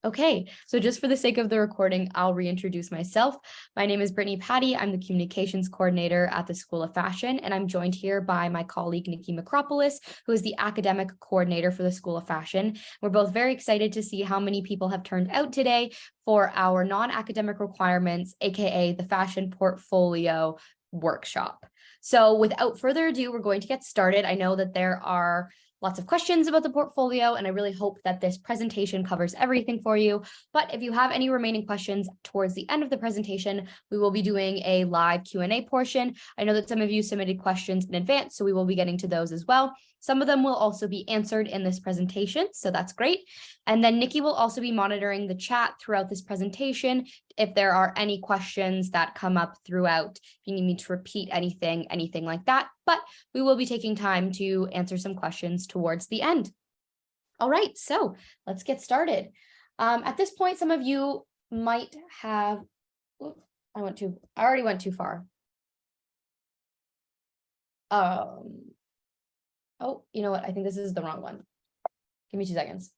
Okay, so just for the sake of the recording, I'll reintroduce myself. My name is Brittany Patty. I'm the communications coordinator at the School of Fashion, and I'm joined here by my colleague, Nikki Macropolis, who is the academic coordinator for the School of Fashion. We're both very excited to see how many people have turned out today for our non-academic requirements, aka the Fashion Portfolio Workshop. So without further ado, we're going to get started. I know that there are lots of questions about the portfolio, and I really hope that this presentation covers everything for you. But if you have any remaining questions towards the end of the presentation, we will be doing a live Q&A portion. I know that some of you submitted questions in advance, so we will be getting to those as well. Some of them will also be answered in this presentation, so that's great. And then Nikki will also be monitoring the chat throughout this presentation. If there are any questions that come up throughout, if you need me to repeat anything like that, but we will be taking time to answer some questions towards the end. All right, so let's get started. At this point, some of you might have, I already went too far. Oh, you know what? I think this is the wrong one. Give me 2 seconds.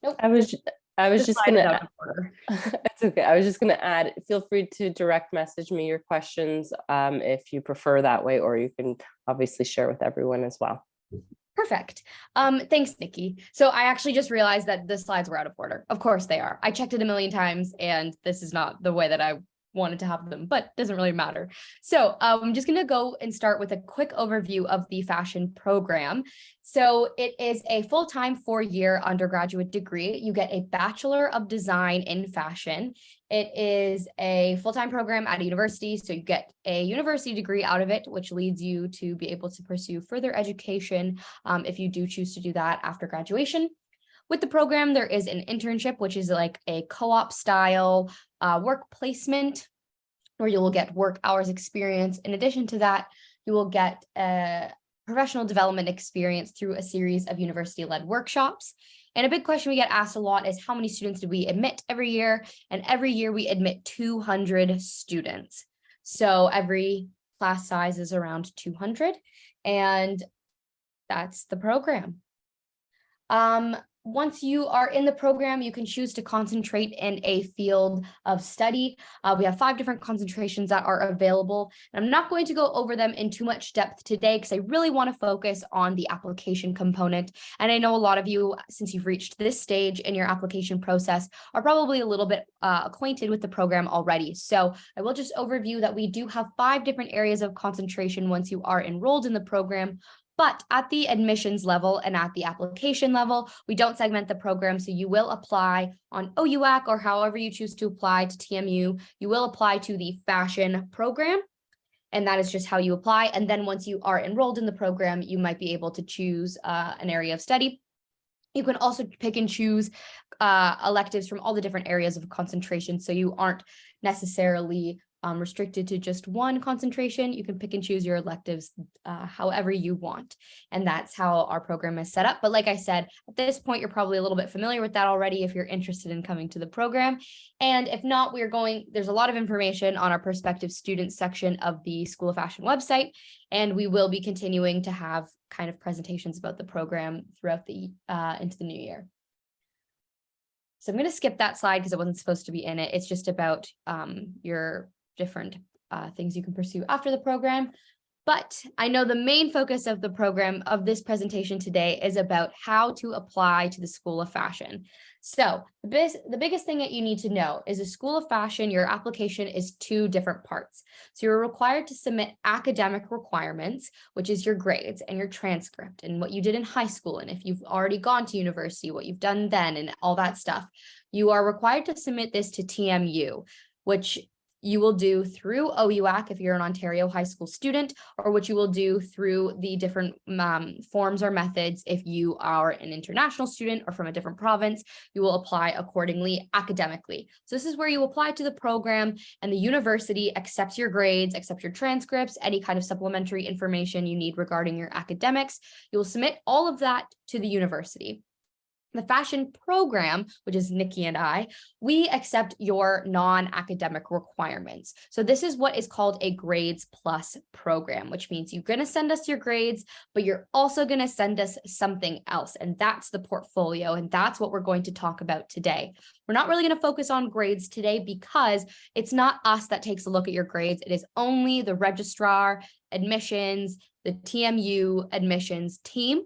Nope. I was just gonna, it's okay. I was just gonna add, feel free to direct message me your questions if you prefer that way, or you can obviously share with everyone as well. Perfect. Thanks, Nikki. So I actually just realized that the slides were out of order. Of course they are. I checked it a million times and this is not the way that I wanted to have them, but doesn't really matter. So I'm just going to go and start with a quick overview of the fashion program. So it is a full-time 4-year undergraduate degree. You get a Bachelor of Design in Fashion. It is a full-time program at a university, so you get a university degree out of it, which leads you to be able to pursue further education if you do choose to do that after graduation. With the program, there is an internship, which is like a co-op style work placement where you will get work hours experience. In addition to that, you will get a professional development experience through a series of university-led workshops. And a big question we get asked a lot is how many students do we admit every year? And every year we admit 200 students. So every class size is around 200, and that's the program. Once you are in the program, you can choose to concentrate in a field of study. We have 5 different concentrations that are available. And I'm not going to go over them in too much depth today because I really want to focus on the application component. And I know a lot of you, since you've reached this stage in your application process, are probably a little bit acquainted with the program already. So I will just overview that we do have 5 different areas of concentration once you are enrolled in the program. But at the admissions level and at the application level, we don't segment the program. So you will apply on OUAC or however you choose to apply to TMU. You will apply to the fashion program. And that is just how you apply. And then once you are enrolled in the program, you might be able to choose an area of study. You can also pick and choose electives from all the different areas of concentration. So you aren't necessarily restricted to just one concentration. You can pick and choose your electives however you want. And that's how our program is set up. But like I said, at this point, you're probably a little bit familiar with that already if you're interested in coming to the program. And if not, there's a lot of information on our prospective students section of the School of Fashion website. And we will be continuing to have kind of presentations about the program throughout into the new year. So I'm going to skip that slide because it wasn't supposed to be in it. It's just about your different things you can pursue after the program. But I know the main focus of the program of this presentation today is about how to apply to the School of Fashion. So the biggest thing that you need to know is the School of Fashion, your application is 2 different parts. So you're required to submit academic requirements, which is your grades and your transcript and what you did in high school. And if you've already gone to university, what you've done then and all that stuff. You are required to submit this to TMU, which you will do through OUAC if you're an Ontario high school student, or what you will do through the different forms or methods if you are an international student or from a different province. You will apply accordingly academically. So this is where you apply to the program and the university accepts your grades, accepts your transcripts, any kind of supplementary information you need regarding your academics. You will submit all of that to the university. The fashion program, which is Nikki and I, we accept your non-academic requirements. So this is what is called a grades plus program, which means you're going to send us your grades, but you're also going to send us something else. And that's the portfolio. And that's what we're going to talk about today. We're not really going to focus on grades today because it's not us that takes a look at your grades. It is only the registrar, admissions, the TMU admissions team.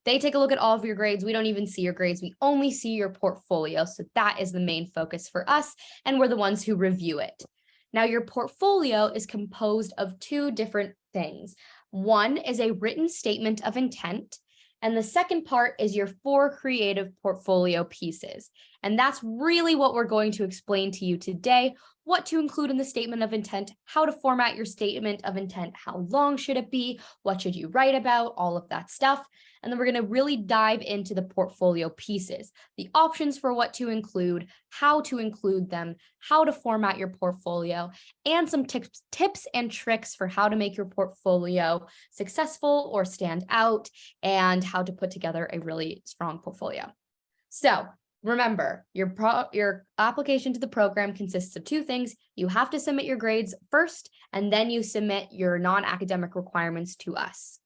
They take a look at all of your grades. We don't even see your grades. We only see your portfolio. So that is the main focus for us, and we're the ones who review it. Now, your portfolio is composed of two different things. One is a written statement of intent, and the second part is your 4 creative portfolio pieces. And that's really what we're going to explain to you today: what to include in the statement of intent, how to format your statement of intent, how long should it be, what should you write about, all of that stuff. And then we're going to really dive into the portfolio pieces, the options for what to include, how to include them, how to format your portfolio, and some tips and tricks for how to make your portfolio successful or stand out, and how to put together a really strong portfolio. So remember, your application to the program consists of 2 things. You have to submit your grades first, and then you submit your non-academic requirements to us.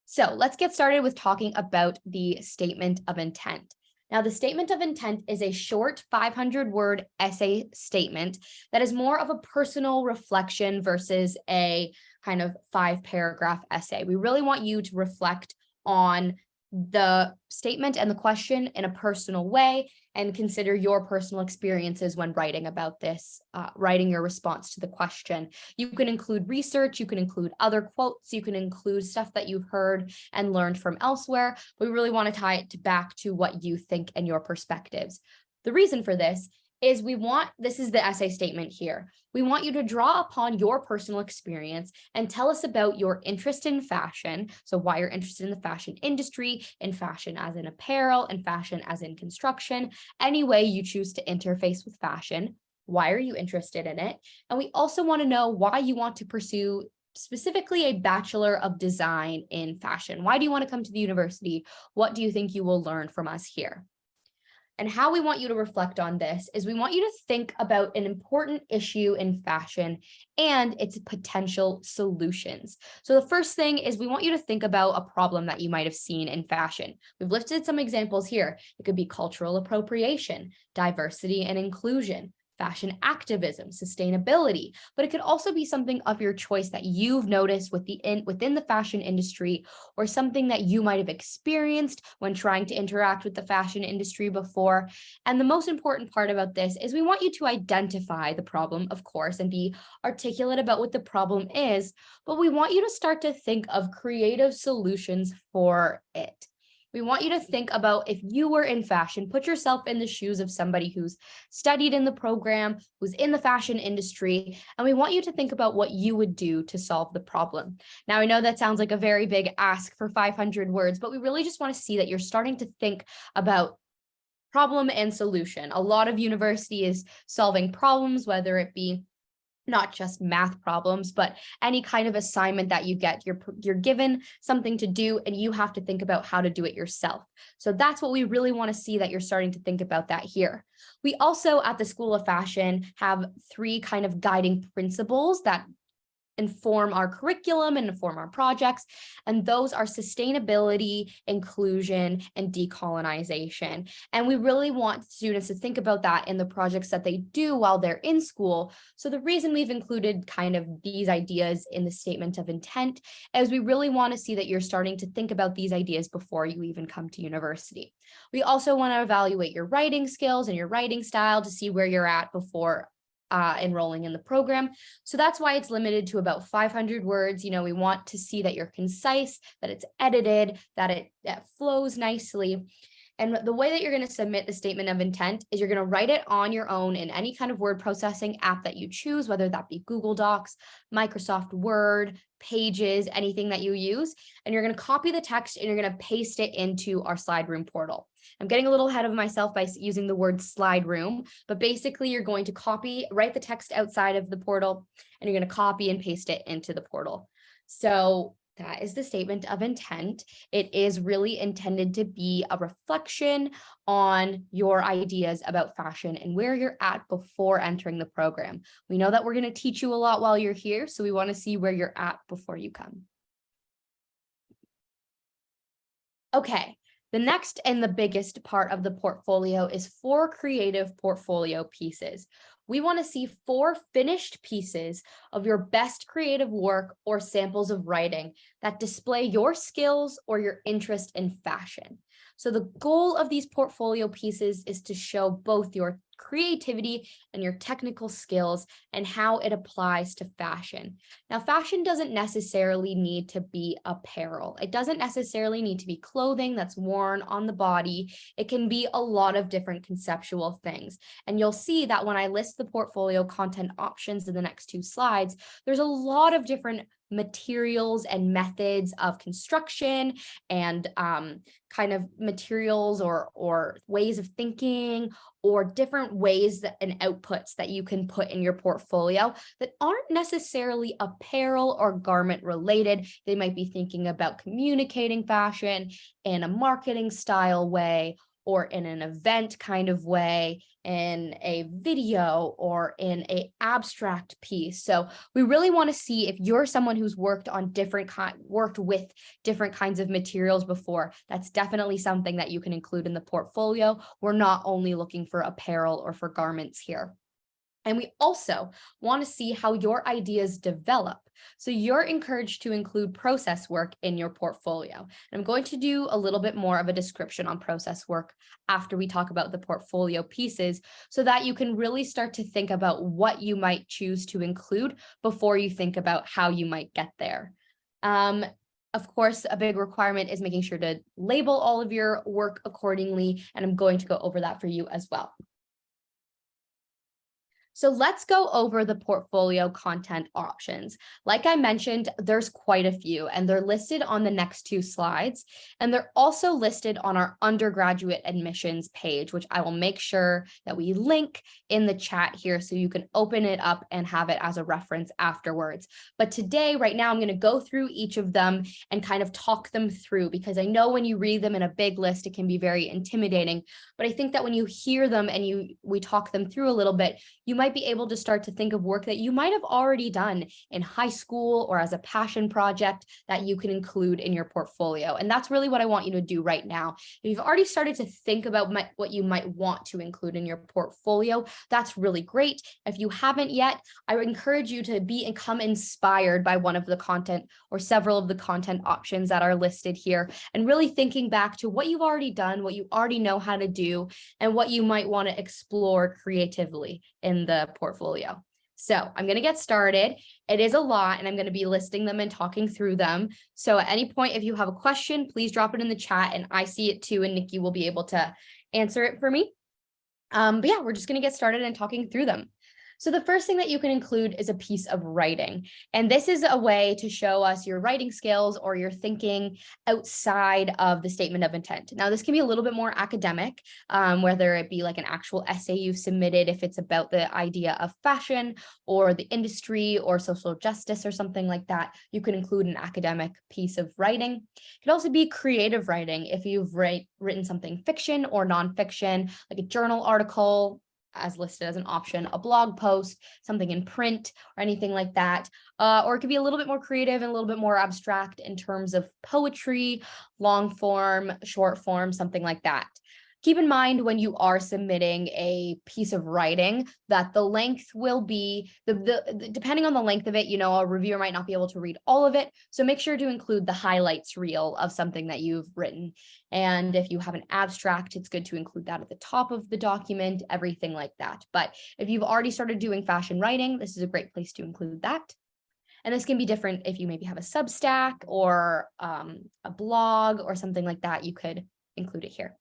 So let's get started with talking about the statement of intent. Now, the statement of intent is a short 500-word essay statement that is more of a personal reflection versus a kind of 5-paragraph essay. We really want you to reflect on the statement and the question in a personal way, and consider your personal experiences when writing about this, writing your response to the question. You can include research, you can include other quotes, you can include stuff that you've heard and learned from elsewhere, but we really want to tie it back to what you think and your perspectives. The reason for this is this is the essay statement here. We want you to draw upon your personal experience and tell us about your interest in fashion. So why you're interested in the fashion industry, in fashion as in apparel, and fashion as in construction, any way you choose to interface with fashion. Why are you interested in it? And we also want to know why you want to pursue specifically a Bachelor of Design in fashion. Why do you want to come to the university? What do you think you will learn from us here? And how we want you to reflect on this is we want you to think about an important issue in fashion and its potential solutions. So the first thing is we want you to think about a problem that you might have seen in fashion. We've listed some examples here. It could be cultural appropriation, diversity and inclusion, fashion activism, sustainability, but it could also be something of your choice that you've noticed within the fashion industry, or something that you might have experienced when trying to interact with the fashion industry before. And the most important part about this is we want you to identify the problem, of course, and be articulate about what the problem is, but we want you to start to think of creative solutions for it. We want you to think about, if you were in fashion, put yourself in the shoes of somebody who's studied in the program, who's in the fashion industry, and we want you to think about what you would do to solve the problem. Now, I know that sounds like a very big ask for 500 words, but we really just want to see that you're starting to think about problem and solution. A lot of university is solving problems, whether it be not just math problems, but any kind of assignment that you get. You're given something to do, and you have to think about how to do it yourself. So that's what we really want to see, that you're starting to think about that here. We also, at the School of Fashion, have 3 kind of guiding principles that inform our curriculum and inform our projects. And those are sustainability, inclusion, and decolonization. And we really want students to think about that in the projects that they do while they're in school. So the reason we've included kind of these ideas in the statement of intent is we really want to see that you're starting to think about these ideas before you even come to university. We also want to evaluate your writing skills and your writing style to see where you're at before enrolling in the program. So that's why it's limited to about 500 words. You know, we want to see that you're concise, that it's edited, that it flows nicely. And the way that you're going to submit the statement of intent is you're going to write it on your own in any kind of word processing app that you choose, whether that be Google Docs, Microsoft Word, Pages, anything that you use. And you're going to copy the text and you're going to paste it into our slide room portal. I'm getting a little ahead of myself by using the word slide room, but basically you're going to write the text outside of the portal, and you're going to copy and paste it into the portal. So That is the statement of intent. It is really intended to be a reflection on your ideas about fashion and where you're at before entering the program. We know that we're going to teach you a lot while you're here, so we want to see where you're at before you come. Okay, the next and the biggest part of the portfolio is 4 creative portfolio pieces. We want to see 4 finished pieces of your best creative work or samples of writing that display your skills or your interest in fashion. So the goal of these portfolio pieces is to show both your creativity and your technical skills and how it applies to fashion. Now, fashion doesn't necessarily need to be apparel. It doesn't necessarily need to be clothing that's worn on the body. It can be a lot of different conceptual things. And you'll see that when I list the portfolio content options in the next 2 slides, there's a lot of different materials and methods of construction and kind of materials or ways of thinking or different ways and outputs that you can put in your portfolio that aren't necessarily apparel or garment related. They might be thinking about communicating fashion in a marketing style way or in an event kind of way, in a video or in a abstract piece. So we really want to see if you're someone who's worked with different kinds of materials before. That's definitely something that you can include in the portfolio. We're not only looking for apparel or for garments here. And we also want to see how your ideas develop. So you're encouraged to include process work in your portfolio. And I'm going to do a little bit more of a description on process work after we talk about the portfolio pieces so that you can really start to think about what you might choose to include before you think about how you might get there. Of course, a big requirement is making sure to label all of your work accordingly, and I'm going to go over that for you as well. So let's go over the portfolio content options. Like I mentioned, there's quite a few, and they're listed on the next 2 slides. And they're also listed on our undergraduate admissions page, which I will make sure that we link in the chat here so you can open it up and have it as a reference afterwards. But today, right now, I'm going to go through each of them and kind of talk them through, because I know when you read them in a big list, it can be very intimidating. But I think that when you hear them and we talk them through a little bit, you might be able to start to think of work that you might have already done in high school or as a passion project that you can include in your portfolio. And that's really what I want you to do right now. If you've already started to think about what you might want to include in your portfolio, that's really great. If you haven't yet, I would encourage you to become inspired by one of the content or several of the content options that are listed here, and really thinking back to what you've already done, what you already know how to do, and what you might want to explore creatively in the portfolio. So I'm going to get started. It is a lot, and I'm going to be listing them and talking through them. So at any point, if you have a question, please drop it in the chat, and I see it too, and Nikki will be able to answer it for me. But yeah, we're just going to get started and talking through them. So the first thing that you can include is a piece of writing. And this is a way to show us your writing skills or your thinking outside of the statement of intent. Now, this can be a little bit more academic, whether it be like an actual essay you've submitted, if it's about the idea of fashion or the industry or social justice or something like that, you can include an academic piece of writing. It could also be creative writing if you've written something fiction or nonfiction, like a journal article, as listed as an option, a blog post, something in print or anything like that. Or it could be a little bit more creative and a little bit more abstract in terms of poetry, long form, short form, something like that. Keep in mind when you are submitting a piece of writing that the length will be, depending on the length of it, a reviewer might not be able to read all of it. So make sure to include the highlights reel of something that you've written. And if you have an abstract, it's good to include that at the top of the document, everything like that. But if you've already started doing fashion writing, this is a great place to include that. And this can be different if you maybe have a Substack or a blog or something like that, you could include it here.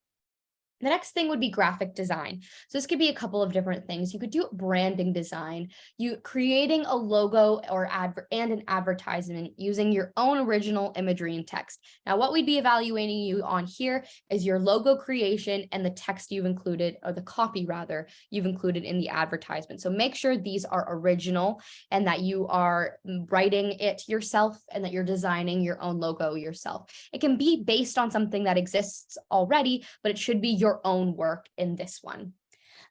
The next thing would be graphic design. So this could be a couple of different things. You could do branding design, you creating a logo or and an advertisement using your own original imagery and text. Now, what we'd be evaluating you on here is your logo creation and the text you've included, or the copy rather, you've included in the advertisement. So make sure these are original and that you are writing it yourself and that you're designing your own logo yourself. It can be based on something that exists already, but it should be your own work in this one.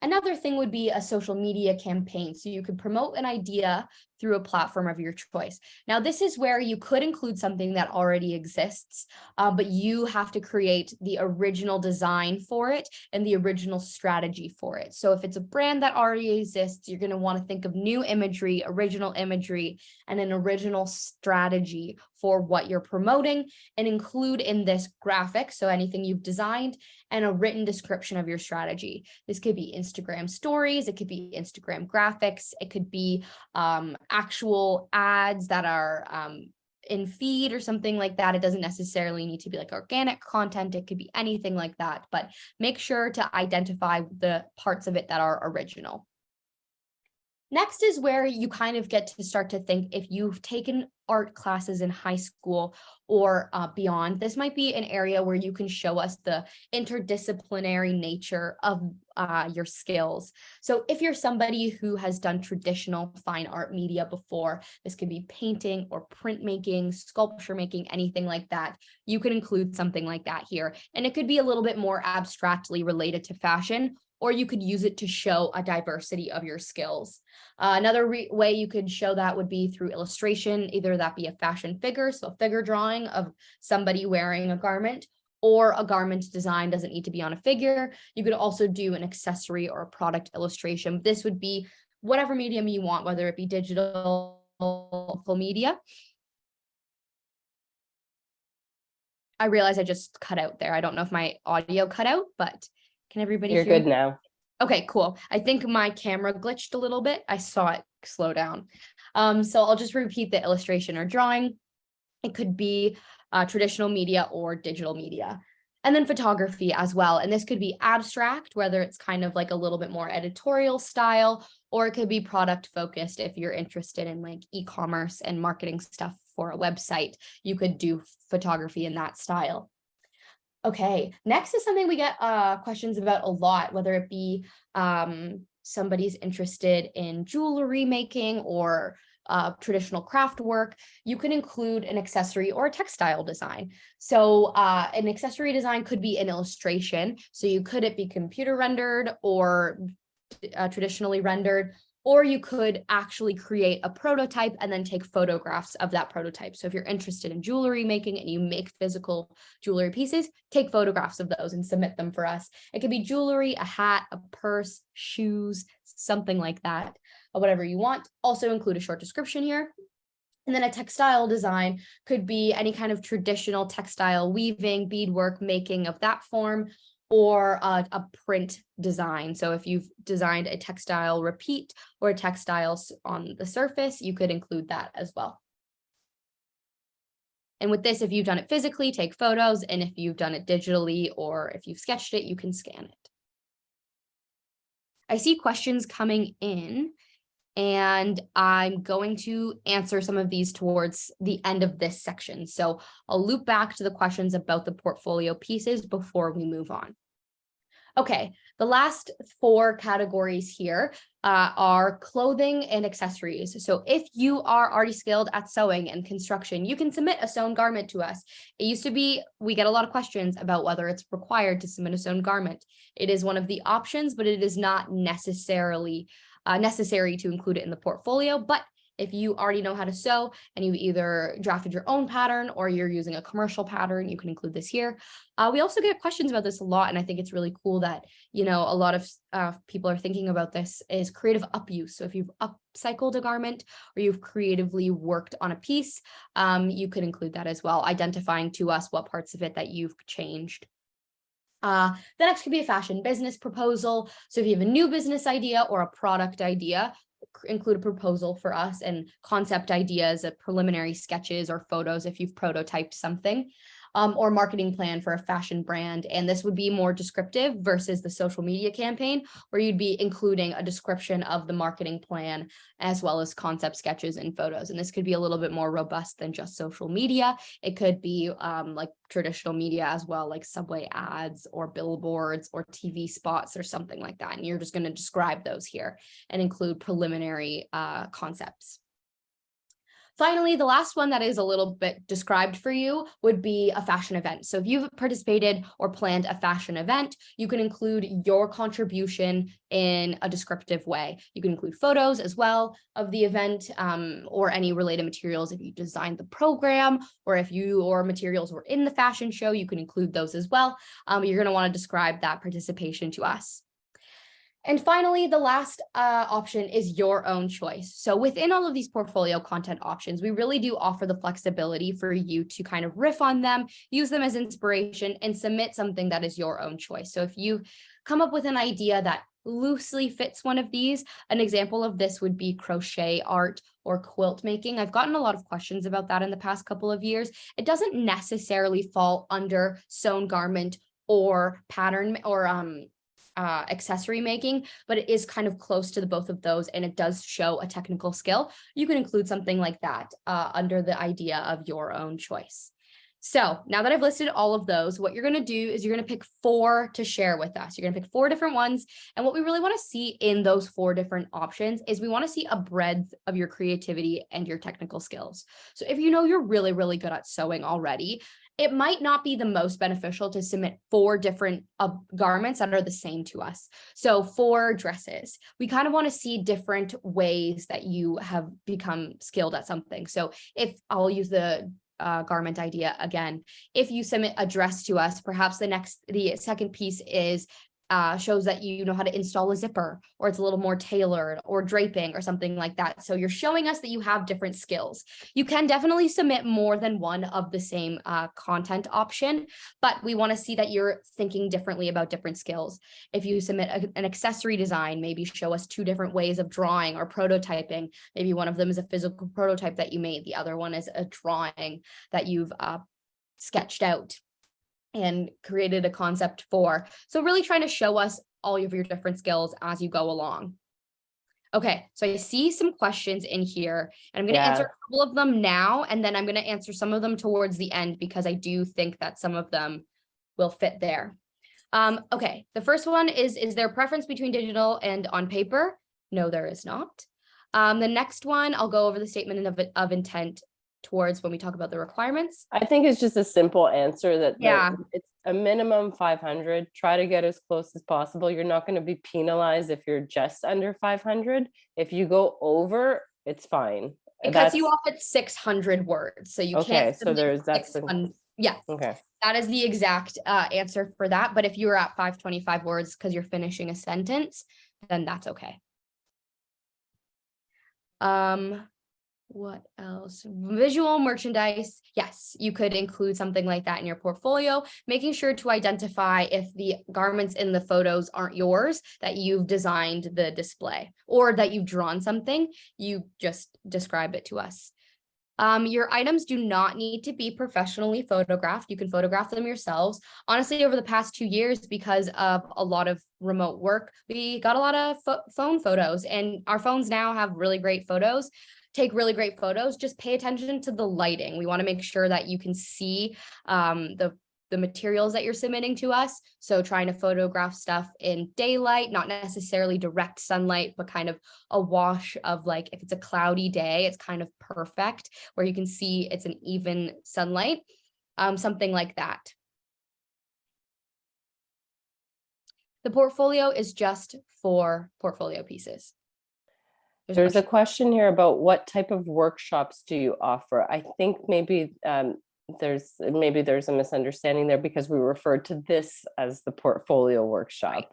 Another thing would be a social media campaign. So you could promote an idea through a platform of your choice. Now, this is where you could include something that already exists, but you have to create the original design for it and the original strategy for it. So if it's a brand that already exists, you're going to want to think of new imagery, original imagery, and an original strategy for what you're promoting, and include in this graphic, so anything you've designed, and a written description of your strategy. This could be Instagram stories, it could be Instagram graphics, it could be actual ads that are in feed or something like that. It doesn't necessarily need to be like organic content. It could be anything like that, but make sure to identify the parts of it that are original. Next is where you kind of get to start to think, if you've taken art classes in high school or beyond, this might be an area where you can show us the interdisciplinary nature of your skills. So if you're somebody who has done traditional fine art media before, this could be painting or printmaking, sculpture making, anything like that, you could include something like that here. And it could be a little bit more abstractly related to fashion, or you could use it to show a diversity of your skills. Another way you could show that would be through illustration, either that be a fashion figure, so a figure drawing of somebody wearing a garment, or a garment design doesn't need to be on a figure. You could also do an accessory or a product illustration. This would be whatever medium you want, whether it be digital, full media. I realize I just cut out there. I don't know if my audio cut out, but can everybody hear? You're good now. Okay, cool. I think my camera glitched a little bit. I saw it slow down. So I'll just repeat the illustration or drawing. It could be traditional media or digital media. And then photography as well. And this could be abstract, whether it's kind of like a little bit more editorial style, or it could be product focused. If you're interested in like e-commerce and marketing stuff for a website, you could do photography in that style. Okay, next is something we get questions about a lot, whether it be somebody's interested in jewelry making or traditional craft work. You can include an accessory or a textile design. So an accessory design could be an illustration. So you could it be computer rendered or traditionally rendered, or you could actually create a prototype and then take photographs of that prototype. So if you're interested in jewelry making and you make physical jewelry pieces, take photographs of those and submit them for us. It could be jewelry, a hat, a purse, shoes, something like that, or whatever you want. Also include a short description here. And then a textile design could be any kind of traditional textile weaving, beadwork, making of that form, or a print design. So if you've designed a textile repeat or a textile on the surface, you could include that as well. And with this, if you've done it physically, take photos. And if you've done it digitally or if you've sketched it, you can scan it. I see questions coming in, and I'm going to answer some of these towards the end of this section. So I'll loop back to the questions about the portfolio pieces before we move on. Okay, the last 4 categories here are clothing and accessories. So if you are already skilled at sewing and construction, you can submit a sewn garment to us. It used to be, we get a lot of questions about whether it's required to submit a sewn garment. It is one of the options, but it is not necessarily necessary to include it in the portfolio. But if you already know how to sew and you either drafted your own pattern or you're using a commercial pattern, you can include this here. We also get questions about this a lot, and I think it's really cool that, you know, a lot of people are thinking about this is creative upuse. So if you've upcycled a garment or you've creatively worked on a piece, you could include that as well, identifying to us what parts of it that you've changed. The next could be a fashion business proposal. So if you have a new business idea or a product idea, include a proposal for us, and concept ideas, preliminary sketches or photos if you've prototyped something. or marketing plan for a fashion brand. And this would be more descriptive versus the social media campaign, where you'd be including a description of the marketing plan as well as concept sketches and photos. And this could be a little bit more robust than just social media. It could be like traditional media as well, like subway ads or billboards or TV spots or something like that. And you're just going to describe those here and include preliminary concepts. Finally, the last one that is a little bit described for you would be a fashion event. So if you've participated or planned a fashion event, you can include your contribution in a descriptive way. You can include photos as well of the event or any related materials. If you designed the program or if your materials were in the fashion show, you can include those as well. You're going to want to describe that participation to us. And finally, the last option is your own choice. So within all of these portfolio content options, we really do offer the flexibility for you to kind of riff on them, use them as inspiration, and submit something that is your own choice. So if you come up with an idea that loosely fits one of these, an example of this would be crochet art or quilt making. I've gotten a lot of questions about that in the past couple of years. It doesn't necessarily fall under sewn garment or pattern or accessory making, but it is kind of close to the both of those, and it does show a technical skill. You can include something like that under the idea of your own choice. So now that I've listed all of those, what you're going to do is you're going to pick 4 to share with us. You're going to pick 4 different ones. And what we really want to see in those 4 different options is we want to see a breadth of your creativity and your technical skills. So if you know you're really, really good at sewing already, it might not be the most beneficial to submit 4 different garments that are the same to us. So 4 dresses, we kind of want to see different ways that you have become skilled at something. So if I'll use the garment idea again, if you submit a dress to us, perhaps the second piece is shows that you know how to install a zipper, or it's a little more tailored, or draping or something like that. So you're showing us that you have different skills. You can definitely submit more than one of the same content option, but we want to see that you're thinking differently about different skills. If you submit an accessory design, maybe show us 2 different ways of drawing or prototyping. Maybe one of them is a physical prototype that you made. The other one is a drawing that you've sketched out and created a concept for. So really trying to show us all of your different skills as you go along. Okay, so I see some questions in here, and I'm going to answer a couple of them now, and then I'm going to answer some of them towards the end because I do think that some of them will fit there. Okay, the first one is there a preference between digital and on paper? No, there is not. The next one, I'll go over the statement of intent towards when we talk about the requirements. I think it's just a simple answer that it's a minimum 500. Try to get as close as possible. You're not going to be penalized if you're just under 500. If you go over, it's fine. It cuts you off at 600 words, so you can't. So that's yeah. Okay. That is the exact answer for that. But if you were at 525 words because you're finishing a sentence, then that's okay. What else? Visual merchandise. Yes, you could include something like that in your portfolio, making sure to identify if the garments in the photos aren't yours, that you've designed the display or that you've drawn something, you just describe it to us. Your items do not need to be professionally photographed. You can photograph them yourselves. Honestly, over the past 2 years, because of a lot of remote work, we got a lot of phone photos, and our phones now have really great photos. Take really great photos. Just pay attention to the lighting. We want to make sure that you can see the materials that you're submitting to us. So trying to photograph stuff in daylight, not necessarily direct sunlight, but kind of a wash of, like, if it's a cloudy day, it's kind of perfect where you can see it's an even sunlight, something like that. The portfolio is just for portfolio pieces. There's a question here about what type of workshops do you offer? I think maybe there's a misunderstanding there because we referred to this as the portfolio workshop. Right.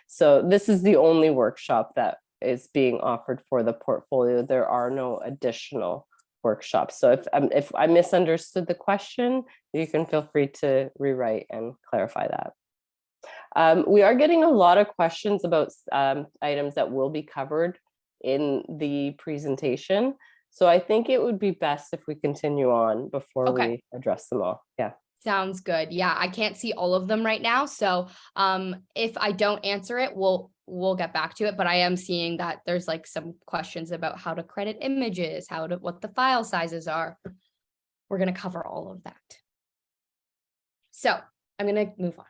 So this is the only workshop that is being offered for the portfolio. There are no additional workshops. So if I misunderstood the question, you can feel free to rewrite and clarify that. We are getting a lot of questions about items that will be covered in the presentation. So I think it would be best if we continue on before we address them all. Yeah. Sounds good. Yeah, I can't see all of them right now. So if I don't answer it, we'll get back to it. But I am seeing that there's like some questions about how to credit images, what the file sizes are. We're going to cover all of that. So I'm going to move on.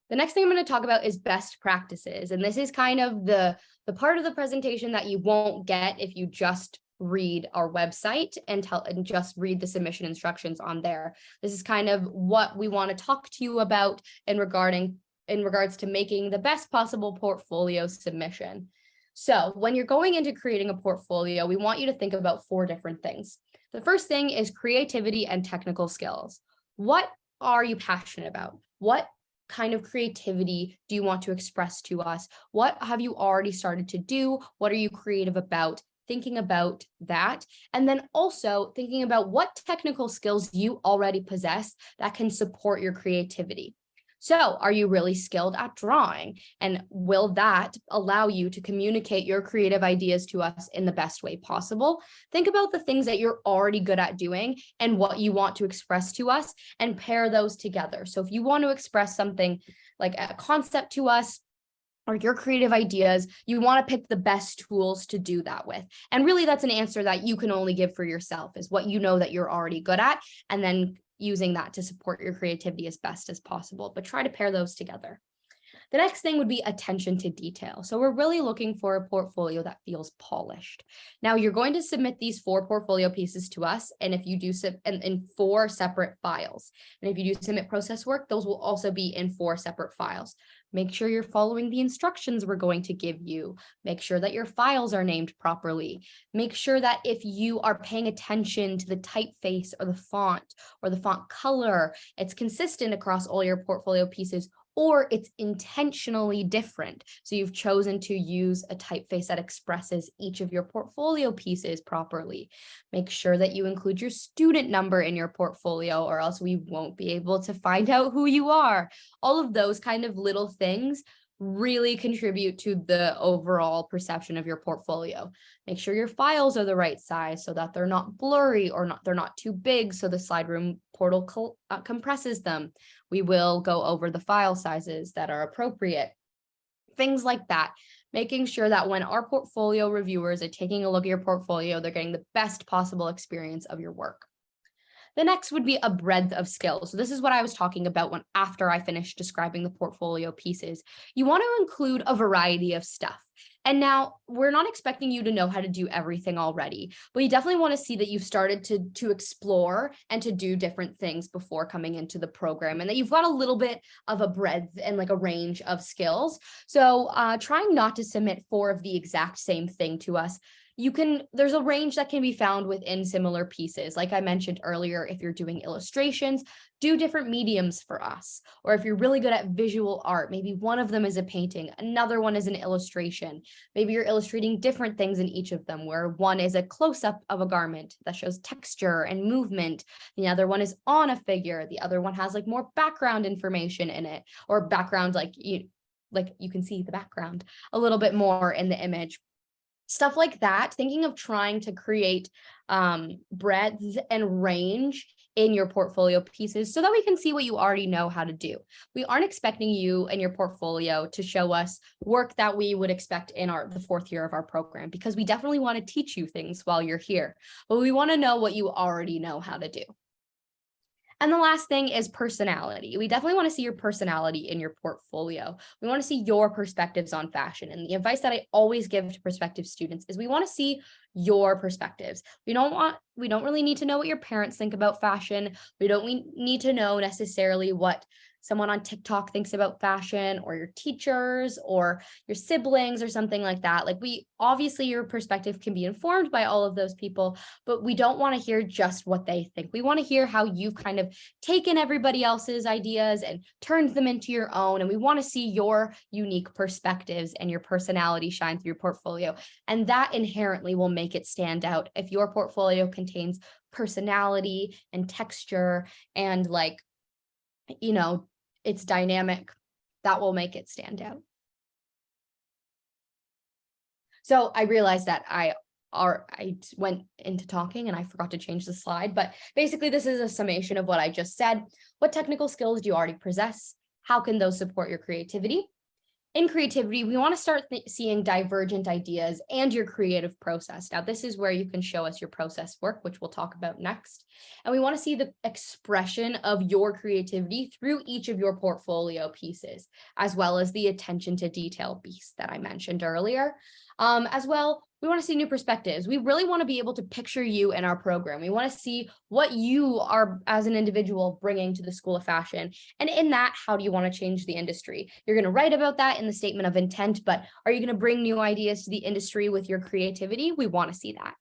The next thing I'm going to talk about is best practices. And this is kind of the part of the presentation that you won't get if you just read our website and just read the submission instructions on there. This is kind of what we want to talk to you about in regards to making the best possible portfolio submission. So when you're going into creating a portfolio, we want you to think about 4 different things. The first thing is creativity and technical skills. What are you passionate about? What kind of creativity do you want to express to us? What have you already started to do? What are you creative about? Thinking about that. And then also thinking about what technical skills you already possess that can support your creativity. So are you really skilled at drawing? And will that allow you to communicate your creative ideas to us in the best way possible? Think about the things that you're already good at doing and what you want to express to us and pair those together. So if you want to express something like a concept to us, or your creative ideas, you want to pick the best tools to do that with. And really that's an answer that you can only give for yourself, is what you know that you're already good at, and then using that to support your creativity as best as possible, but try to pair those together. The next thing would be attention to detail. So we're really looking for a portfolio that feels polished. Now you're going to submit these 4 portfolio pieces to us, and if you do in 4 separate files. And if you do submit process work, those will also be in 4 separate files. Make sure you're following the instructions we're going to give you. Make sure that your files are named properly. Make sure that if you are paying attention to the typeface or the font color, it's consistent across all your portfolio pieces, or it's intentionally different. So you've chosen to use a typeface that expresses each of your portfolio pieces properly. Make sure that you include your student number in your portfolio, or else we won't be able to find out who you are. All of those kind of little things really contribute to the overall perception of your portfolio. Make sure your files are the right size so that they're not blurry, or they're not too big so the SlideRoom portal compresses them. We will go over the file sizes that are appropriate. Things like that. Making sure that when our portfolio reviewers are taking a look at your portfolio, they're getting the best possible experience of your work. The next would be a breadth of skills. So this is what I was talking about after I finished describing the portfolio pieces. You want to include a variety of stuff. And now we're not expecting you to know how to do everything already, but you definitely want to see that you've started to explore and to do different things before coming into the program, and that you've got a little bit of a breadth and like a range of skills. So trying not to submit 4 of the exact same thing to us. There's a range that can be found within similar pieces. Like I mentioned earlier, if you're doing illustrations, do different mediums for us. Or if you're really good at visual art, maybe one of them is a painting, another one is an illustration. Maybe you're illustrating different things in each of them, where one is a close-up of a garment that shows texture and movement. The other one is on a figure. The other one has like more background information in it, or background, like you can see the background a little bit more in the image. Stuff like that, thinking of trying to create breadth and range in your portfolio pieces so that we can see what you already know how to do. We aren't expecting you and your portfolio to show us work that we would expect in the 4th year of our program, because we definitely want to teach you things while you're here, but we want to know what you already know how to do. And the last thing is personality. We definitely want to see your personality in your portfolio. We want to see your perspectives on fashion. And the advice that I always give to prospective students is we want to see your perspectives. We don't really need to know what your parents think about fashion. We need to know necessarily what someone on TikTok thinks about fashion, or your teachers or your siblings or something like that. Like, obviously your perspective can be informed by all of those people, but we don't want to hear just what they think. We want to hear how you've kind of taken everybody else's ideas and turned them into your own. And we want to see your unique perspectives and your personality shine through your portfolio. And that inherently will make it stand out. If your portfolio contains personality and texture and it's dynamic, that will make it stand out. So I realized that I I went into talking and I forgot to change the slide, but basically this is a summation of what I just said. What technical skills do you already possess? How can those support your creativity? In creativity, we want to start seeing divergent ideas and your creative process. Now, this is where you can show us your process work, which we'll talk about next. And we want to see the expression of your creativity through each of your portfolio pieces, as well as the attention to detail piece that I mentioned earlier. As well, we want to see new perspectives. We really want to be able to picture you in our program. We want to see what you are as an individual bringing to the School of Fashion. And in that, how do you want to change the industry? You're going to write about that in the statement of intent, but are you going to bring new ideas to the industry with your creativity? We want to see that.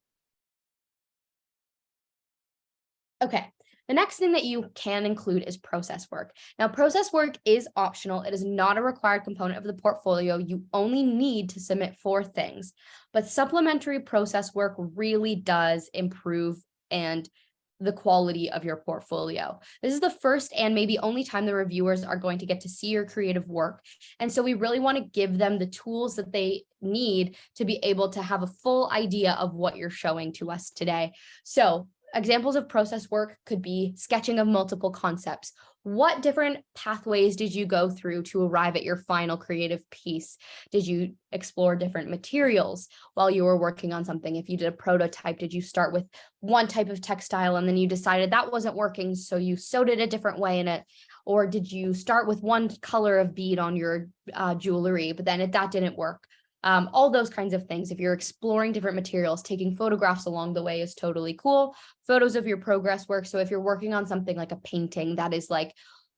Okay. The next thing that you can include is process work. Now, process work is optional. It is not a required component of the portfolio. You only need to submit 4 things, but supplementary process work really does improve the quality of your portfolio. This is the first and maybe only time the reviewers are going to get to see your creative work. And so we really want to give them the tools that they need to be able to have a full idea of what you're showing to us today. So examples of process work could be sketching of multiple concepts. What different pathways did you go through to arrive at your final creative piece? Did you explore different materials while you were working on something? If you did a prototype, did you start with one type of textile and then you decided that wasn't working, so you sewed it a different way in it? Or did you start with one color of bead on your jewelry, but then that didn't work? All those kinds of things. If you're exploring different materials, taking photographs along the way is totally cool. Photos of your progress work. So if you're working on something like a painting, that is like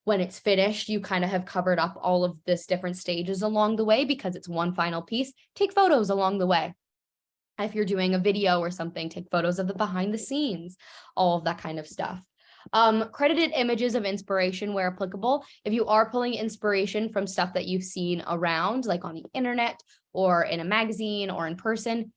when it's finished, you kind of have covered up all of this different stages along the way because it's one final piece. Take photos along the way. If you're doing a video or something, take photos of the behind the scenes, all of that kind of stuff. Credited images of inspiration where applicable. If you are pulling inspiration from stuff that you've seen around, like on the internet or in a magazine or in person,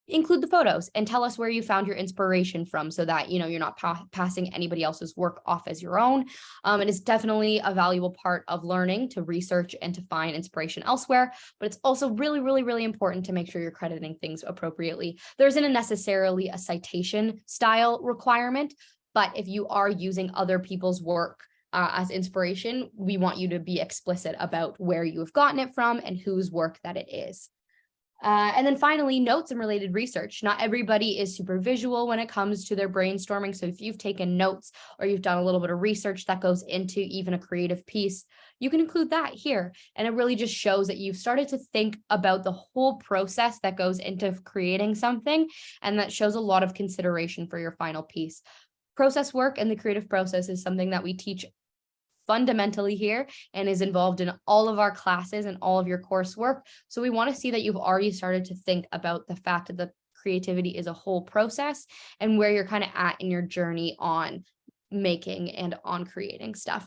include the photos and tell us where you found your inspiration from so that, you're not passing anybody else's work off as your own. It is definitely a valuable part of learning to research and to find inspiration elsewhere, but it's also really, really, really important to make sure you're crediting things appropriately. There isn't necessarily a citation style requirement, but if you are using other people's work as inspiration, we want you to be explicit about where you have gotten it from and whose work that it is. And then finally, notes and related research. Not everybody is super visual when it comes to their brainstorming. So if you've taken notes or you've done a little bit of research that goes into even a creative piece, you can include that here. And it really just shows that you've started to think about the whole process that goes into creating something. And that shows a lot of consideration for your final piece. Process work and the creative process is something that we teach fundamentally here and is involved in all of our classes and all of your coursework. So we want to see that you've already started to think about the fact that the creativity is a whole process and where you're kind of at in your journey on making and on creating stuff.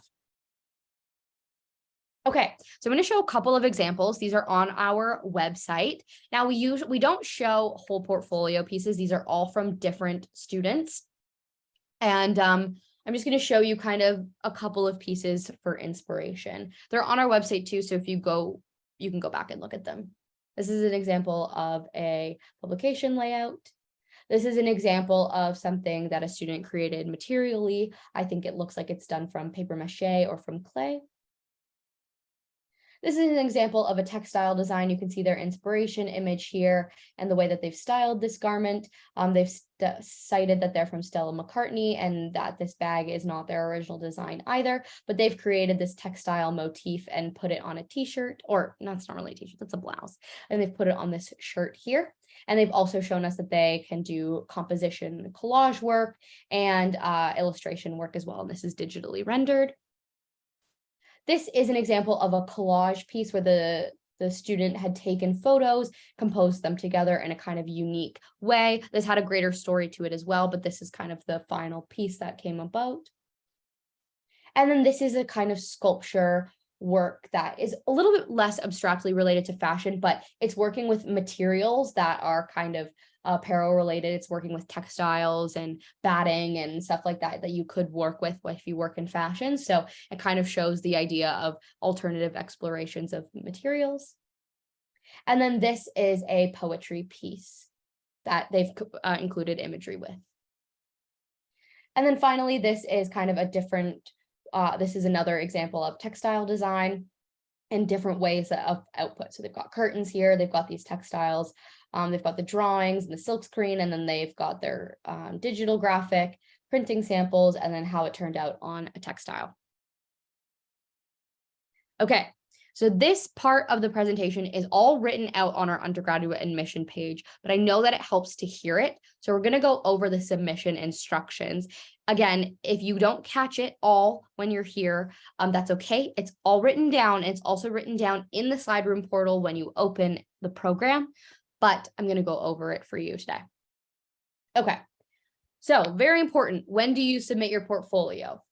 Okay, so I'm going to show a couple of examples. These are on our website. Now we don't show whole portfolio pieces. These are all from different students. And I'm just going to show you kind of a couple of pieces for inspiration. They're on our website too, so if you go, you can go back and look at them. This is an example of a publication layout. This is an example of something that a student created materially. I think it looks like it's done from paper mache or from clay. This is an example of a textile design. You can see their inspiration image here and the way that they've styled this garment. They've cited that they're from Stella McCartney and that this bag is not their original design either, but they've created this textile motif and put it on a t-shirt, or that's not really a t-shirt, that's a blouse. And they've put it on this shirt here. And they've also shown us that they can do composition, collage work, and illustration work as well. And this is digitally rendered. This is an example of a collage piece where the student had taken photos, composed them together in a kind of unique way. This had a greater story to it as well, but this is kind of the final piece that came about. And then this is a kind of sculpture work that is a little bit less abstractly related to fashion, but it's working with materials that are kind of apparel related. It's working with textiles and batting and stuff like that that you could work with if you work in fashion. So it kind of shows the idea of alternative explorations of materials. And then this is a poetry piece. that they've included imagery with. And then finally, this is kind of a different, this is another example of textile design and different ways of output. So they've got curtains here, they've got these textiles, they've got the drawings and the silk screen, and then they've got their digital graphic printing samples, and then how it turned out on a textile. Okay, so this part of the presentation is all written out on our undergraduate admission page, but I know that it helps to hear it. So we're going to go over the submission instructions. Again, if you don't catch it all when you're here, that's okay. It's all written down. It's also written down in the slide room portal when you open the program, but I'm going to go over it for you today. Okay, so very important. When do you submit your portfolio?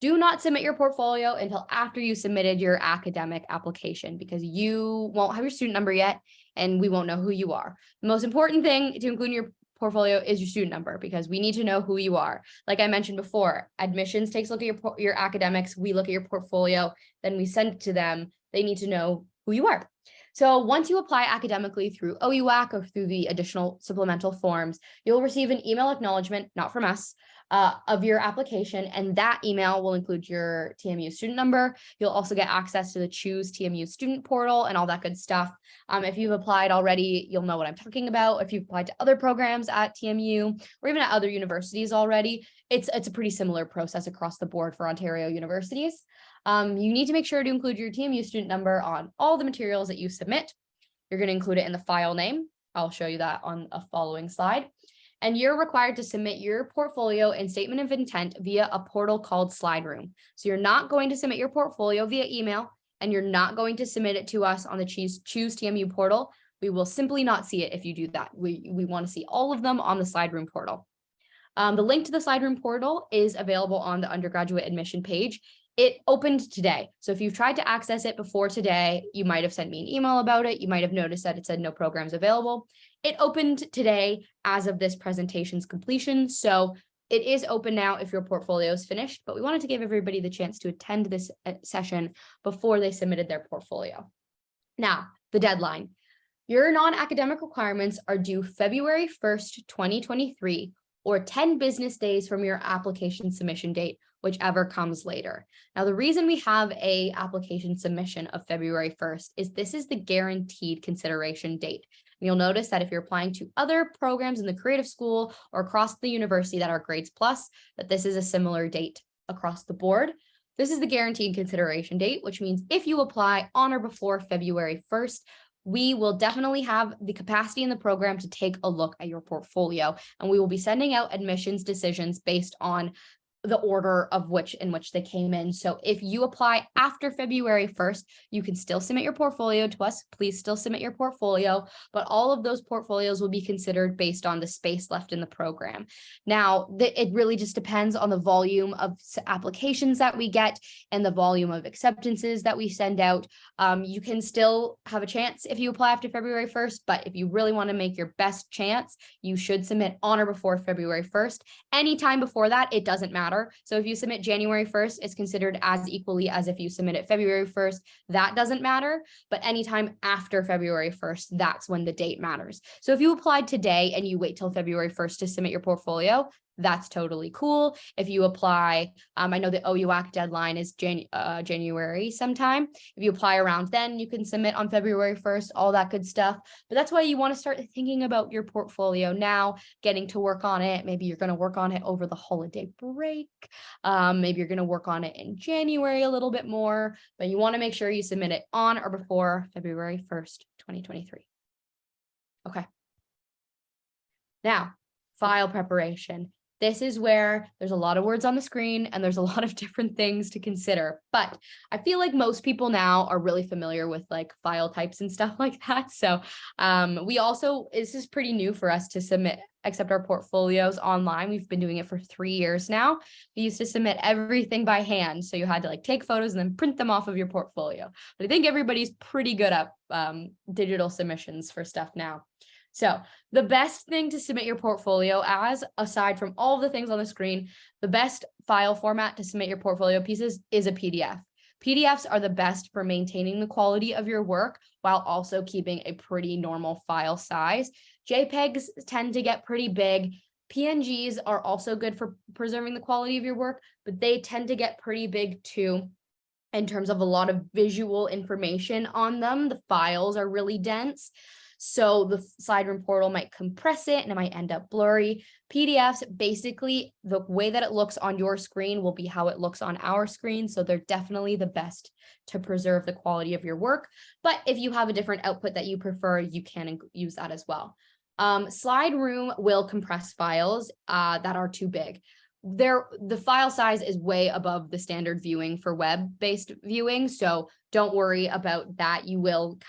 Do not submit your portfolio until after you submitted your academic application, because you won't have your student number yet and we won't know who you are. The most important thing to include in your portfolio is your student number, because we need to know who you are. Like I mentioned before, admissions takes a look at your academics, we look at your portfolio, then we send it to them. They need to know who you are. So once you apply academically through OUAC or through the additional supplemental forms, you'll receive an email acknowledgement, not from us, of your application, and that email will include your TMU student number. You'll also get access to the Choose TMU student portal and all that good stuff. If you've applied already, you'll know what I'm talking about. If you've applied to other programs at TMU or even at other universities already, it's a pretty similar process across the board for Ontario universities. You need to make sure to include your TMU student number on all the materials that you submit. You're going to include it in the file name. I'll show you that on a following slide. And you're required to submit your portfolio and statement of intent via a portal called Slide Room. So you're not going to submit your portfolio via email, and you're not going to submit it to us on the Choose TMU portal. We will simply not see it if you do that. We want to see all of them on the Slide Room portal. The link to the Slide Room portal is available on the undergraduate admission page. It opened today. So if you've tried to access it before today, you might have sent me an email about it. You might have noticed that it said no programs available. It opened today as of this presentation's completion. So it is open now if your portfolio is finished, but we wanted to give everybody the chance to attend this session before they submitted their portfolio. Now, the deadline. Your non-academic requirements are due February 1st, 2023, or 10 business days from your application submission date, whichever comes later. Now, the reason we have a application submission of February 1st is this is the guaranteed consideration date. And you'll notice that if you're applying to other programs in the creative school or across the university that are grades plus, that this is a similar date across the board. This is the guaranteed consideration date, which means if you apply on or before February 1st, we will definitely have the capacity in the program to take a look at your portfolio, and we will be sending out admissions decisions based on the order of which they came in. So if you apply after February 1st, you can still submit your portfolio to us. Please still submit your portfolio, but all of those portfolios will be considered based on the space left in the program. Now, it really just depends on the volume of applications that we get and the volume of acceptances that we send out. You can still have a chance if you apply after February 1st, but if you really want to make your best chance, you should submit on or before February 1st. Anytime before that, it doesn't matter. So if you submit January 1st, it's considered as equally as if you submit it February 1st. That doesn't matter, but anytime after February 1st, that's when the date matters. So if you applied today and you wait till February 1st to submit your portfolio, that's totally cool. If you apply, I know the OUAC deadline is January sometime. If you apply around then, you can submit on February 1st, all that good stuff. But that's why you want to start thinking about your portfolio now, getting to work on it. Maybe you're going to work on it over the holiday break. Maybe you're going to work on it in January a little bit more, but you want to make sure you submit it on or before February 1st, 2023. Okay. Now, file preparation. This is where there's a lot of words on the screen and there's a lot of different things to consider. But I feel like most people now are really familiar with like file types and stuff like that. So this is pretty new for us to accept our portfolios online. We've been doing it for 3 years now. We used to submit everything by hand. So you had to like take photos and then print them off of your portfolio. But I think everybody's pretty good at digital submissions for stuff now. So the best thing to submit your portfolio as, aside from all the things on the screen, the best file format to submit your portfolio pieces is a PDF. PDFs are the best for maintaining the quality of your work while also keeping a pretty normal file size. JPEGs tend to get pretty big. PNGs are also good for preserving the quality of your work, but they tend to get pretty big too in terms of a lot of visual information on them. The files are really dense. So the slide room portal might compress it and it might end up blurry. PDFs, basically the way that it looks on your screen will be how it looks on our screen. So they're definitely the best to preserve the quality of your work. But if you have a different output that you prefer, you can use that as well. Slide room will compress files that are too big. The file size is way above the standard viewing for web-based viewing, so don't worry about that. You will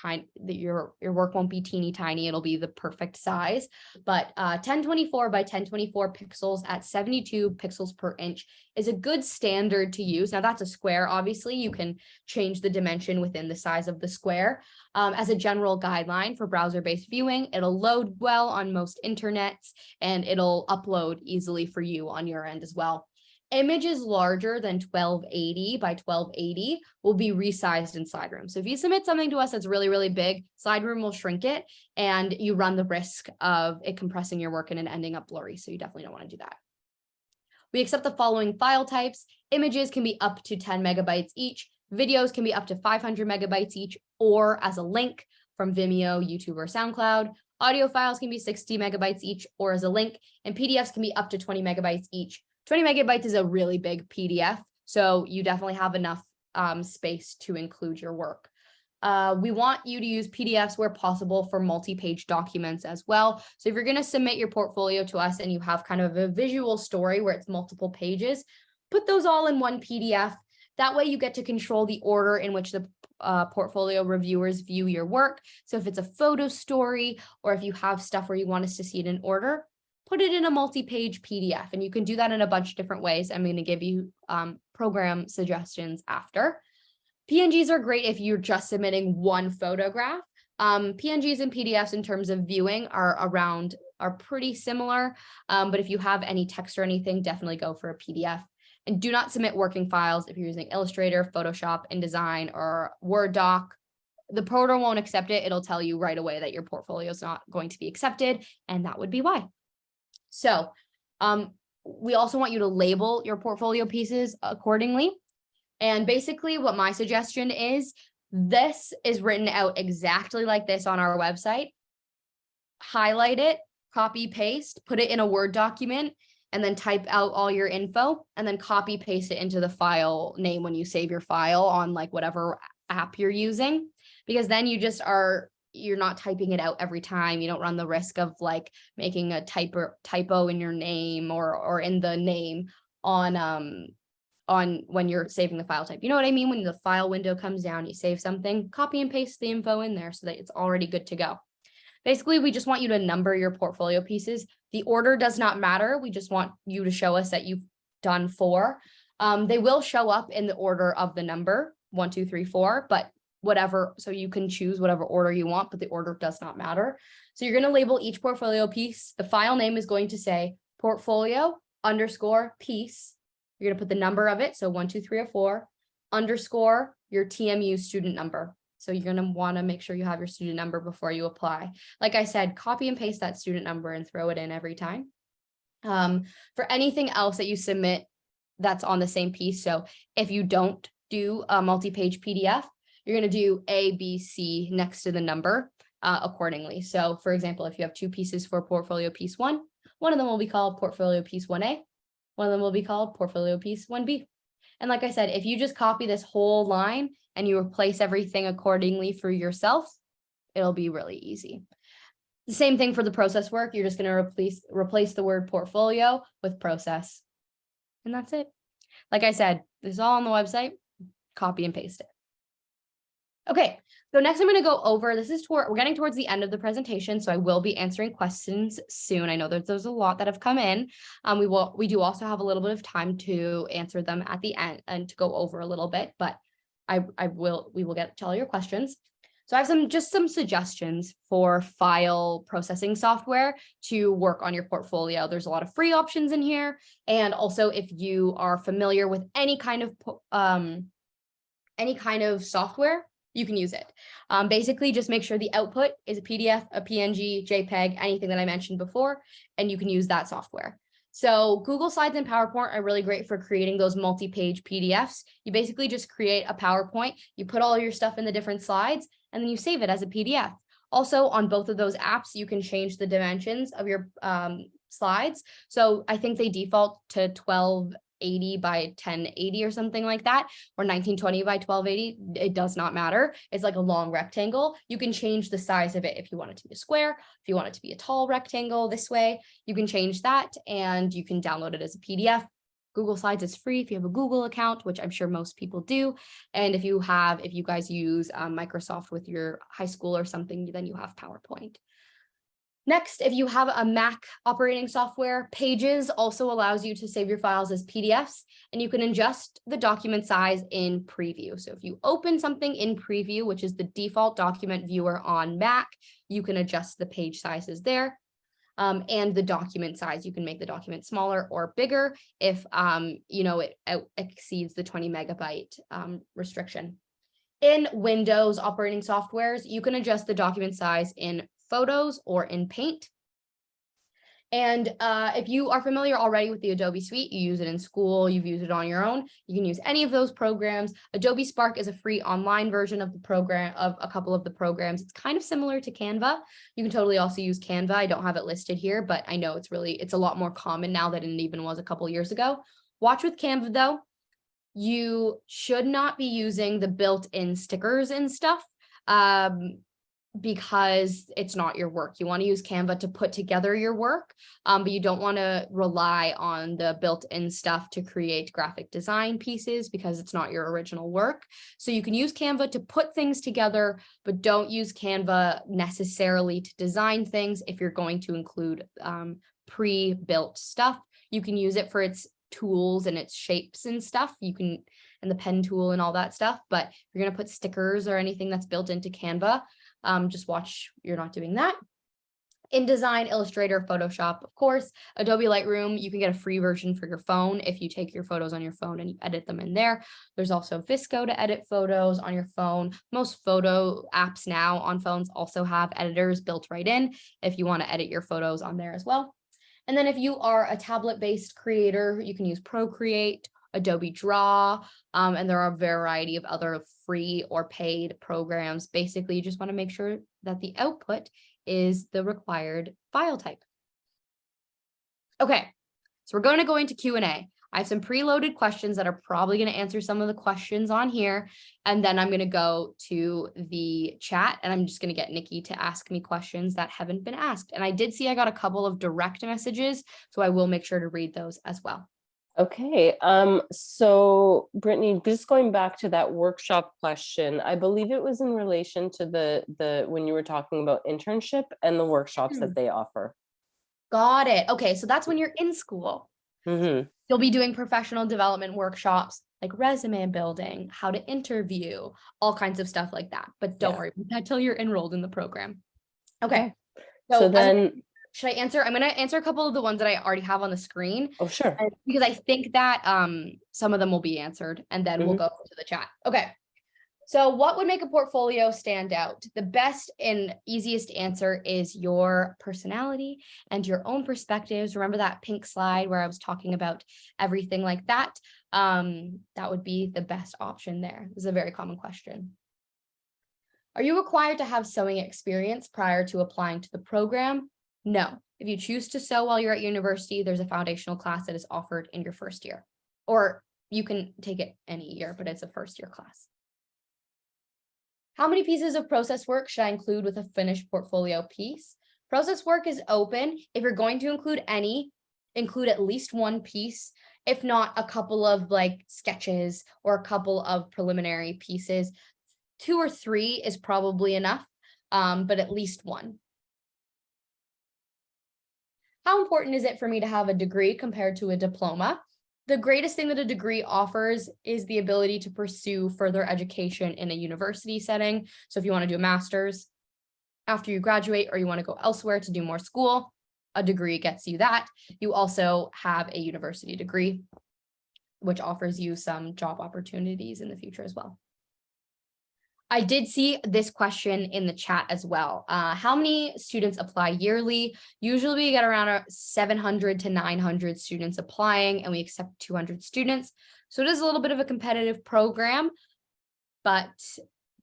your work won't be teeny tiny, it'll be the perfect size. But 1024 by 1024 pixels at 72 pixels per inch is a good standard to use. Now that's a square, obviously you can change the dimension within the size of the square. As a general guideline for browser-based viewing, it'll load well on most internets and it'll upload easily for you on your end as well. Images larger than 1280 by 1280 will be resized in slide room. So if you submit something to us that's really, really big, slide room will shrink it and you run the risk of it compressing your work and it ending up blurry. So you definitely don't want to do that. We accept the following file types. Images can be up to 10 megabytes each. Videos can be up to 500 megabytes each or as a link from Vimeo, YouTube, or SoundCloud. Audio files can be 60 megabytes each or as a link, and PDFs can be up to 20 megabytes each. 20 megabytes is a really big PDF, so you definitely have enough space to include your work. We want you to use PDFs where possible for multi-page documents as well. So if you're going to submit your portfolio to us and you have kind of a visual story where it's multiple pages, put those all in one PDF. That way you get to control the order in which the portfolio reviewers view your work. So if it's a photo story or if you have stuff where you want us to see it in order, put it in a multi-page PDF, and you can do that in a bunch of different ways. I'm going to give you program suggestions after. PNGs are great if you're just submitting one photograph. PNGs and PDFs in terms of viewing are pretty similar, but if you have any text or anything, definitely go for a PDF. And do not submit working files if you're using Illustrator, Photoshop, InDesign, or Word doc. The portal won't accept it. It'll tell you right away that your portfolio is not going to be accepted, and that would be why. So we also want you to label your portfolio pieces accordingly. And basically what my suggestion is, this is written out exactly like this on our website. Highlight it, copy, paste, put it in a Word document, and then type out all your info and then copy paste it into the file name when you save your file on like whatever app you're using, because then you're not typing it out every time. You don't run the risk of like making a typo in your name or in the name on when you're saving the file type. You know what I mean? When the file window comes down, you save something, copy and paste the info in there so that it's already good to go. Basically, we just want you to number your portfolio pieces. The order does not matter. We just want you to show us that you've done 4. They will show up in the order of the number 1, 2, 3, 4, but whatever, so you can choose whatever order you want, but the order does not matter. So you're going to label each portfolio piece. The file name is going to say portfolio _ piece. You're going to put the number of it, so 1, 2, 3, or 4, _ your TMU student number. So you're going to want to make sure you have your student number before you apply. Like I said, copy and paste that student number and throw it in every time. For anything else that you submit that's on the same piece, so if you don't do a multi-page PDF, you're going to do A, B, C next to the number accordingly. So for example, if you have 2 pieces for portfolio piece 1, one of them will be called portfolio piece 1A, one of them will be called portfolio piece 1B. And like I said, if you just copy this whole line and you replace everything accordingly for yourself, it'll be really easy. The same thing for the process work. You're just going to replace the word portfolio with process. And that's it. Like I said, this is all on the website. Copy and paste it. Okay, so next I'm going to go over, we're getting towards the end of the presentation, so I will be answering questions soon. I know that there's a lot that have come in. We do also have a little bit of time to answer them at the end and to go over a little bit, but we will get to all your questions. So I have some suggestions for file processing software to work on your portfolio. There's a lot of free options in here, and also if you are familiar with any kind of software, you can use it. Basically, just make sure the output is a PDF, a PNG, JPEG, anything that I mentioned before, and you can use that software. So Google Slides and PowerPoint are really great for creating those multi-page PDFs. You basically just create a PowerPoint, you put all your stuff in the different slides, and then you save it as a PDF. Also, on both of those apps, you can change the dimensions of your slides. So I think they default to 1280 by 1080 or something like that, or 1920 by 1280. It does not matter. It's like a long rectangle. You can change the size of it if you want it to be a square, if you want it to be a tall rectangle this way, you can change that and you can download it as a PDF. Google Slides is free if you have a Google account, which I'm sure most people do. And if you guys use Microsoft with your high school or something, then you have PowerPoint. Next, if you have a Mac operating software, Pages also allows you to save your files as PDFs, and you can adjust the document size in Preview. So if you open something in Preview, which is the default document viewer on Mac, you can adjust the page sizes there. And the document size, you can make the document smaller or bigger if it exceeds the 20 megabyte restriction. In Windows operating softwares, you can adjust the document size in Photos or in Paint. And if you are familiar already with the Adobe Suite, you use it in school, you've used it on your own, you can use any of those programs. Adobe Spark is a free online version of the program, of a couple of the programs. It's kind of similar to Canva. You can totally also use Canva. I don't have it listed here, but I know it's a lot more common now than it even was a couple years ago. Watch with Canva though. You should not be using the built-in stickers and stuff. Because it's not your work. You want to use Canva to put together your work, but you don't want to rely on the built-in stuff to create graphic design pieces because it's not your original work. So you can use Canva to put things together, but don't use Canva necessarily to design things. If you're going to include pre-built stuff, you can use it for its tools and its shapes and stuff. You can, and the pen tool and all that stuff. But if you're going to put stickers or anything that's built into Canva, just watch you're not doing that. InDesign, Illustrator, Photoshop, of course. Adobe Lightroom, you can get a free version for your phone if you take your photos on your phone and you edit them in there. There's also VSCO to edit photos on your phone. Most photo apps now on phones also have editors built right in if you want to edit your photos on there as well. And then if you are a tablet-based creator, you can use Procreate, Adobe Draw, and there are a variety of other free or paid programs. Basically, you just want to make sure that the output is the required file type. Okay, so we're going to go into Q&A. I have some preloaded questions that are probably going to answer some of the questions on here, and then I'm going to go to the chat, and I'm just going to get Nikki to ask me questions that haven't been asked. And I did see I got a couple of direct messages, so I will make sure to read those as well. Okay, so Brittany, just going back to that workshop question, I believe it was in relation to the when you were talking about internship and the workshops that they offer. Got it. Okay, so that's when you're in school. Mm-hmm. You'll be doing professional development workshops like resume building, how to interview, all kinds of stuff like that. But don't worry about that till you're enrolled in the program. Okay. So then should I answer? I'm going to answer a couple of the ones that I already have on the screen. Oh, sure. Because I think that some of them will be answered, and then we'll go to the chat. Okay. So what would make a portfolio stand out? The best and easiest answer is your personality and your own perspectives. Remember that pink slide where I was talking about everything like that? That would be the best option there. This is a very common question. Are you required to have sewing experience prior to applying to the program? No. If you choose to sew while you're at university, there's a foundational class that is offered in your first year. Or you can take it any year, but it's a first year class. How many pieces of process work should I include with a finished portfolio piece? Process work is open. If you're going to include any, include at least one piece, if not a couple of like sketches or a couple of preliminary pieces. 2 or 3 is probably enough, but at least one. How important is it for me to have a degree compared to a diploma? The greatest thing that a degree offers is the ability to pursue further education in a university setting. So if you want to do a master's after you graduate, or you want to go elsewhere to do more school, a degree gets you that. You also have a university degree, which offers you some job opportunities in the future as well. I did see this question in the chat as well. How many students apply yearly? Usually we get around 700 to 900 students applying, and we accept 200 students. So it is a little bit of a competitive program, but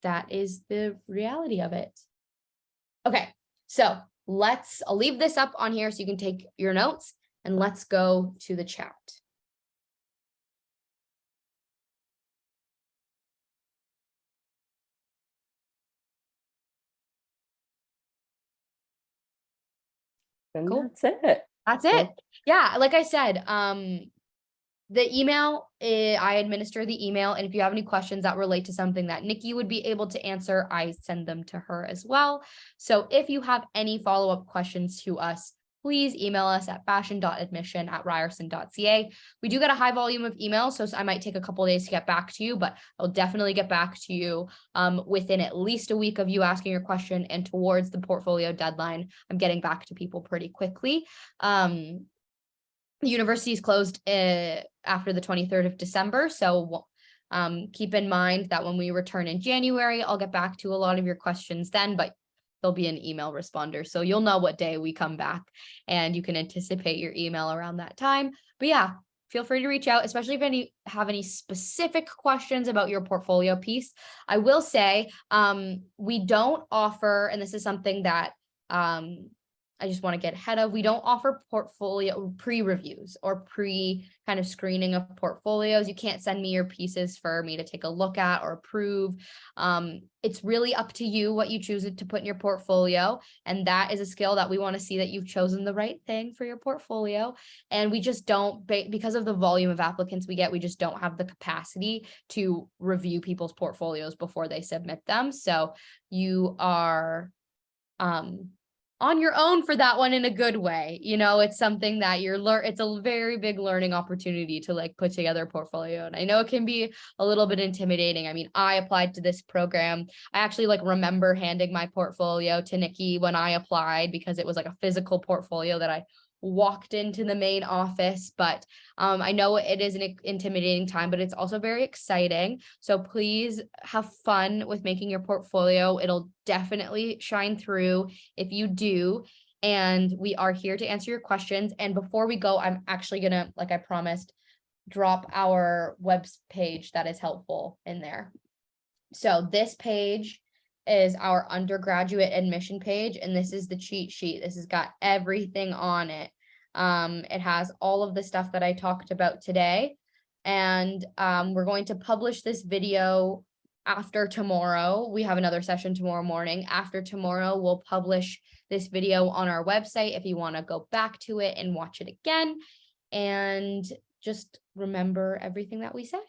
that is the reality of it. Okay, so I'll leave this up on here so you can take your notes, and let's go to the chat. And Cool. that's it. That's it. Cool. Yeah, like I said, the email, I administer the email, and if you have any questions that relate to something that Nikki would be able to answer, I send them to her as well. So if you have any follow-up questions to us, please email us at fashion.admission@ryerson.ca. We do get a high volume of emails, so I might take a couple days to get back to you, but I'll definitely get back to you within at least a week of you asking your question, and towards the portfolio deadline, I'm getting back to people pretty quickly. The university is closed after the 23rd of December. So keep in mind that when we return in January, I'll get back to a lot of your questions then, but there'll be an email responder. So you'll know what day we come back, and you can anticipate your email around that time. But yeah, feel free to reach out, especially if you have any specific questions about your portfolio piece. I will say we don't offer, and this is something that I just want to get ahead of. We don't offer portfolio pre-reviews or kind of screening of portfolios. You can't send me your pieces for me to take a look at or approve. It's really up to you what you choose to put in your portfolio. And that is a skill that we want to see that you've chosen the right thing for your portfolio. And we just don't, because of the volume of applicants we get, we just don't have the capacity to review people's portfolios before they submit them. So you are on your own for that one in a good way. You know, it's something that it's a very big learning opportunity to like put together a portfolio. And I know it can be a little bit intimidating. I mean, I applied to this program. I actually like remember handing my portfolio to Nikki when I applied, because it was like a physical portfolio that I walked into the main office. But I know it is an intimidating time, but it's also very exciting. So please have fun with making your portfolio. It'll definitely shine through if you do. And we are here to answer your questions. And before we go, I'm actually gonna, like I promised, drop our web page that is helpful in there. So this page is our undergraduate admission page, and this is the cheat sheet. This has got everything on it. It has all of the stuff that I talked about today, and we're going to publish this video after tomorrow. We have another session tomorrow morning. After tomorrow, we'll publish this video on our website if you want to go back to it and watch it again, and just remember everything that we said.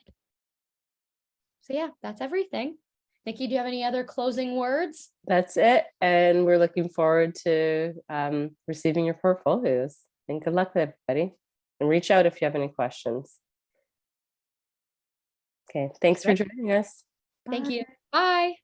So yeah, that's everything. Nikki, do you have any other closing words? That's it. And we're looking forward to receiving your portfolios. And good luck with everybody. And reach out if you have any questions. Okay, thanks for joining us. Thank you. Bye.